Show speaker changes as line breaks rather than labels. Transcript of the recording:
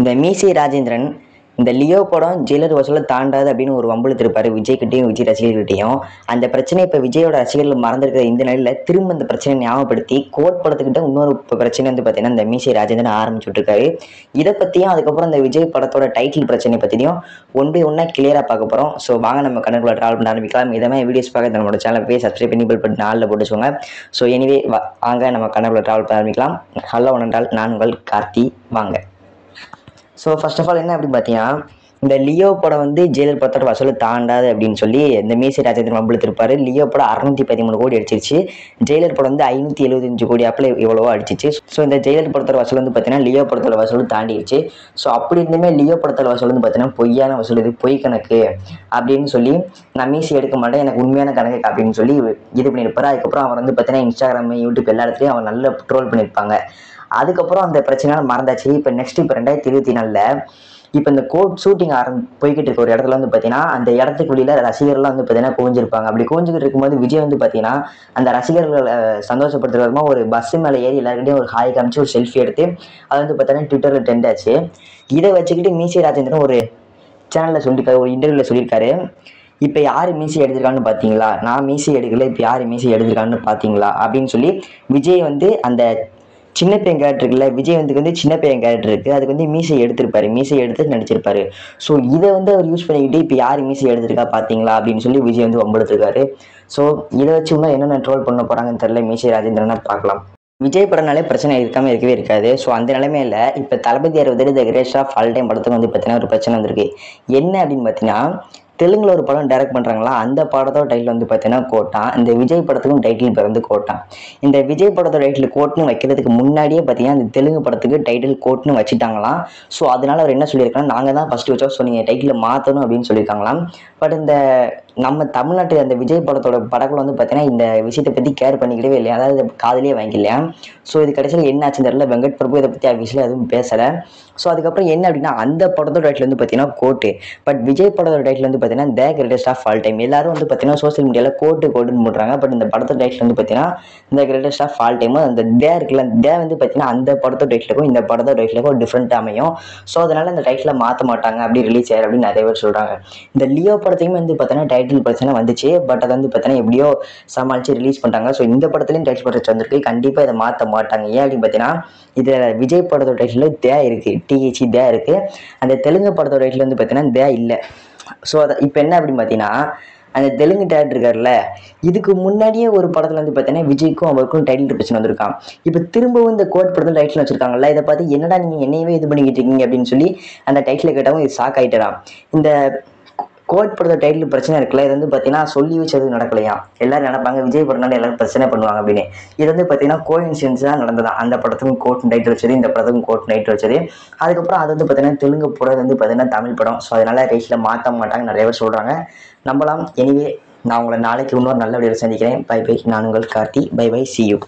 இந்த மீசி ராஜேந்திரன் இந்த லியோ படம் ஜெயிலர் வசூலை தாண்டாது அப்படின்னு ஒரு வம்பிழுத்திருப்பாரு விஜய்கிட்டையும் விஜய் ரசிகர்கள்கிட்டையும். அந்த பிரச்சனை இப்போ விஜயோட ரசிகர்கள் மறந்துருக்கிற இந்த நிலையில் திரும்ப இந்த பிரச்சனையை ஞாபகப்படுத்தி கோட் படத்துக்கிட்ட இன்னொரு பிரச்சனை வந்து பார்த்தீங்கன்னா இந்த மீசி ராஜேந்திரன் ஆரம்பிச்சுட்டு இருக்காரு. இதை பற்றியும் அதுக்கப்புறம் இந்த விஜய் படத்தோட டைட்டில் பிரச்சனை பற்றியும் ஒன் பை ஒன்றா கிளியராக பார்க்க போகிறோம். ஸோ வாங்க நம்ம கணக்குள்ள ட்ராவல் பண்ண ஆரம்பிக்கலாம். இதே வீடியோஸ் பார்க்க நம்மளோட சேனல் போய் சப்ஸ்கிரைப் பண்ணி பெல் பட்டன் ஆளில் போட்டுச்சுங்க. ஸோ எனிவே வாங்க நம்ம கணக்குள்ள ட்ராவல் பண்ண ஆரம்பிக்கலாம். ஹலோ ஒன்றால் நான் உங்கள் கார்த்தி. வாங்க. ஸோ ஃபர்ஸ்ட் ஆஃப் ஆல் என்ன அப்படின்னு பார்த்தீங்கன்னா, இந்த லியோ படம் வந்து ஜெயிலர் படத்தோட வசூலை தாண்டாது அப்படின்னு சொல்லி இந்த மீசி ராஜேந்திரன் வம்பிழுத்திருப்பாரு. லியோ படம் 613 கோடி அடிச்சிருச்சு. ஜெயிலர் படம் வந்து 575 கோடி அப்பல எவ்வளவோ அடிச்சிச்சு. ஸோ இந்த ஜெயிலர் படத்தோட வசூல் வந்து பார்த்தீங்கன்னா லியோ படத்தோட வசூல் தாண்டிடுச்சு. ஸோ அப்படி இருந்துமே லியோ படத்தோட வசூல் வந்து பார்த்தீங்கன்னா பொய்யான வசூல், இது பொய் கணக்கு அப்படின்னு சொல்லி நான் மீசி எடுக்க மாட்டேன், எனக்கு உண்மையான கணக்கு அப்படின்னு சொல்லி இது பண்ணியிருப்பாரு. அதுக்கப்புறம் அவர் வந்து பார்த்தீங்கன்னா இன்ஸ்டாகிராம், யூடியூப் எல்லா இடத்துலையும் அவர் நல்ல ட்ரோல் பண்ணியிருப்பாங்க. அதுக்கப்புறம் அந்த பிரச்சனையால் மறந்தாச்சு. இப்போ 2024 இப்போ இந்த கோட் ஷூட்டிங் போய்கிட்டு இருக்க ஒரு இடத்துல வந்து பார்த்தீங்கன்னா அந்த இடத்துக்கு வெளியில் ரசிகர்கள்லாம் வந்து பார்த்தீங்கன்னா குவிஞ்சிருப்பாங்க. அப்படி குவிஞ்சிக்கிட்டு இருக்கும்போது விஜய் வந்து பார்த்தீங்கன்னா அந்த ரசிகர்களை சந்தோஷப்படுத்துறதுமா ஒரு பஸ் மேலே ஏறி எல்லாருக்கிட்டையும் ஒரு ஹாய் காமிச்சு ஒரு செல்ஃபி எடுத்து அது வந்து பார்த்தீங்கன்னா ட்விட்டரில் ட்ரெண்ட் ஆச்சு. இதை வச்சுக்கிட்டு மீசி ராஜேந்திரன் ஒரு சேனலில் சொல்லியிருக்காரு, ஒரு இன்டர்வியூவில் சொல்லியிருக்காரு, இப்போ யார் மீசி எடுத்திருக்கான்னு பார்த்தீங்களா, நான் மீசி எடுக்கல, இப்போ யார் மீசி எடுத்திருக்கான்னு பார்த்தீங்களா அப்படின்னு சொல்லி விஜய் வந்து அந்த சின்ன பையன் கேரக்டர் இருக்குல்ல, விஜய் வந்து சின்ன பையன் கேரக்டர் இருக்குது, அதுக்கு வந்து மீசை எடுத்திருப்பாரு, மீசை எடுத்து நடிச்சிருப்பாரு. ஸோ இதை வந்து அவர் யூஸ் பண்ணிக்கிட்டு இப்போ யார் மீசை எடுத்திருக்கா பார்த்தீங்களா அப்படின்னு சொல்லி விஜய் வந்து வம்பெடுத்திருக்காரு. ஸோ இதை வச்சு இன்னும் என்னென்ன ட்ரோல் பண்ண போகிறாங்கன்னு தெரியல. மீசி ராஜேந்திரனை பார்க்கலாம். விஜய் படம்னாலே பிரச்சனை இருக்கவே இருக்காது. ஸோ அந்த நிலைமையில இப்போ Thalapathy 60 the great of all time படத்துக்கு வந்து பார்த்தீங்கன்னா ஒரு பிரச்சனை வந்திருக்கு. என்ன அப்படின்னு பார்த்தீங்கன்னா, தெலுங்குல ஒரு படம் டைரக்ட் பண்ணுறாங்களா, அந்த படத்தோட டைட்டில் வந்து பார்த்தீங்கன்னா கோட்டான். இந்த விஜய் படத்துக்கும் டைட்டில் பேர் வந்து கோட்டான். இந்த விஜய் படத்தோட டைட்டில் கோட்னு வைக்கிறதுக்கு முன்னாடியே பார்த்தீங்கன்னா இந்த தெலுங்கு படத்துக்கு டைட்டில் கோட்னு வச்சுட்டாங்களாம். ஸோ அதனால அவர் என்ன சொல்லியிருக்காங்கன்னா, நாங்கள் தான் ஃபஸ்ட்டு வச்சோம், ஸோ நீங்கள் டைட்டில் மாற்றணும் அப்படின்னு சொல்லியிருக்காங்களாம். பட் இந்த நம்ம தமிழ்நாட்டு அந்த விஜய் படத்தோட படங்கள் வந்து பார்த்தீங்கன்னா இந்த விஷயத்தை பற்றி கேர் பண்ணிக்கிட்டவே இல்லையா, அதாவது காதலியே வாங்கிக்கலையா. ஸோ இது கடைசியில் என்ன ஆச்சுன்னு தெரியல. வெங்கட் பிரபு இதை பற்றி ஆஃபீஸில் எதுவும் பேசலை. ஸோ அதுக்கப்புறம் என்ன அப்படின்னா, அந்த படத்தோட டைட்டில் வந்து பார்த்தீங்கன்னா கோட்டு. பட் விஜய் படத்தோட டைட்டில் வந்து பார்த்தீங்கன்னா the greatest of all time. எல்லாரும் வந்து பார்த்தீங்கன்னா சோசியல் மீடியாவில் கோட்டுன்னு போடுறாங்க. பட் இந்த படத்தோட டைட்டில் வந்து பார்த்தீங்கன்னா the greatest of all time. அந்த தே இருக்குல்ல, அந்த தே வந்து பார்த்தீங்கன்னா அந்த படத்தோட டைட்டிலுக்கும் இந்த படத்தோட டைட்டிலுக்கும் டிஃப்ரெண்ட் அமையும். ஸோ அதனால அந்த டைட்டில் மாற்ற மாட்டாங்க, அப்படி ரிலீஸ் ஆயிரு அப்படின்னு நிறைய பேர் சொல்கிறாங்க. இந்த லியோ படத்தையுமே வந்து பார்த்தீங்கன்னா டைட்டில் பிரச்சனை வந்துச்சு. பட் அதை வந்து பார்த்தீங்கன்னா எப்படியோ சமாளித்து ரிலீஸ் பண்ணிட்டாங்க. ஸோ இந்த படத்துலையும் டைட்டில் பிரச்சனை வந்திருக்கு. கண்டிப்பாக இதை மாற்ற மாட்டாங்க. ஏன் அப்படின்னு பார்த்தீங்கன்னா, இதில் விஜய் படத்தோட டைட்டில் தே இருக்குது, டிஹெச்சி தே இருக்குது. அந்த தெலுங்கு படத்தோட டைட்டில் வந்து பார்த்தீங்கன்னா தே இல்லை. ஸோ அதை இப்போ என்ன அப்படின்னு பார்த்தீங்கன்னா, அந்த தெலுங்கு டேரக்டர் இருக்கார்ல, இதுக்கு முன்னாடியே ஒரு படத்தில் வந்து பார்த்தீங்கன்னா விஜய்க்கும் அவருக்கும் டைட்டில் பிரச்சனை வந்திருக்கான். இப்போ திரும்பவும் இந்த கோட் படத்தில் டைட்டில் வச்சிருக்காங்கல்ல, இதை பார்த்து என்னடா நீங்கள் என்னையவே இது பண்ணிக்கிட்டு இருக்கீங்க அப்படின்னு சொல்லி அந்த டைட்டில் கேட்டவங்க இது ஷாக் ஆகிட்டாராம். இந்த கோட் படத்தோட டைட்டில் பிரச்சனை இருக்குல்ல, இது வந்து பார்த்தீங்கன்னா சொல்லி வச்சது நடக்கலையா. எல்லாரும் நினைப்பாங்க விஜய் படம்னால எல்லாரும் பிரச்சனை பண்ணுவாங்க அப்படின்னு. இது வந்து பார்த்தீங்கன்னா கோஇன்சிடென்ஸ் தான் நடந்ததான். அந்த படத்துக்கும் கோட் டைட்டில் வச்சது, இந்த படத்துக்கும் கோட் டைட்டில் வச்சது. அதுக்கப்புறம் அது வந்து பார்த்தீங்கன்னா தெலுங்கு படம் வந்து பார்த்தீங்கன்னா தமிழ் படம். ஸோ அதனால டைட்டில் மாற்ற மாட்டாங்க நிறைய பேர் சொல்கிறாங்க, நம்பலாம். எனிவே நான் உங்களை நாளைக்கு இன்னொரு நல்ல வீடியோவில் சந்திக்கிறேன். Bye bye. நான் உங்கள் Karthi. Bye bye. see you.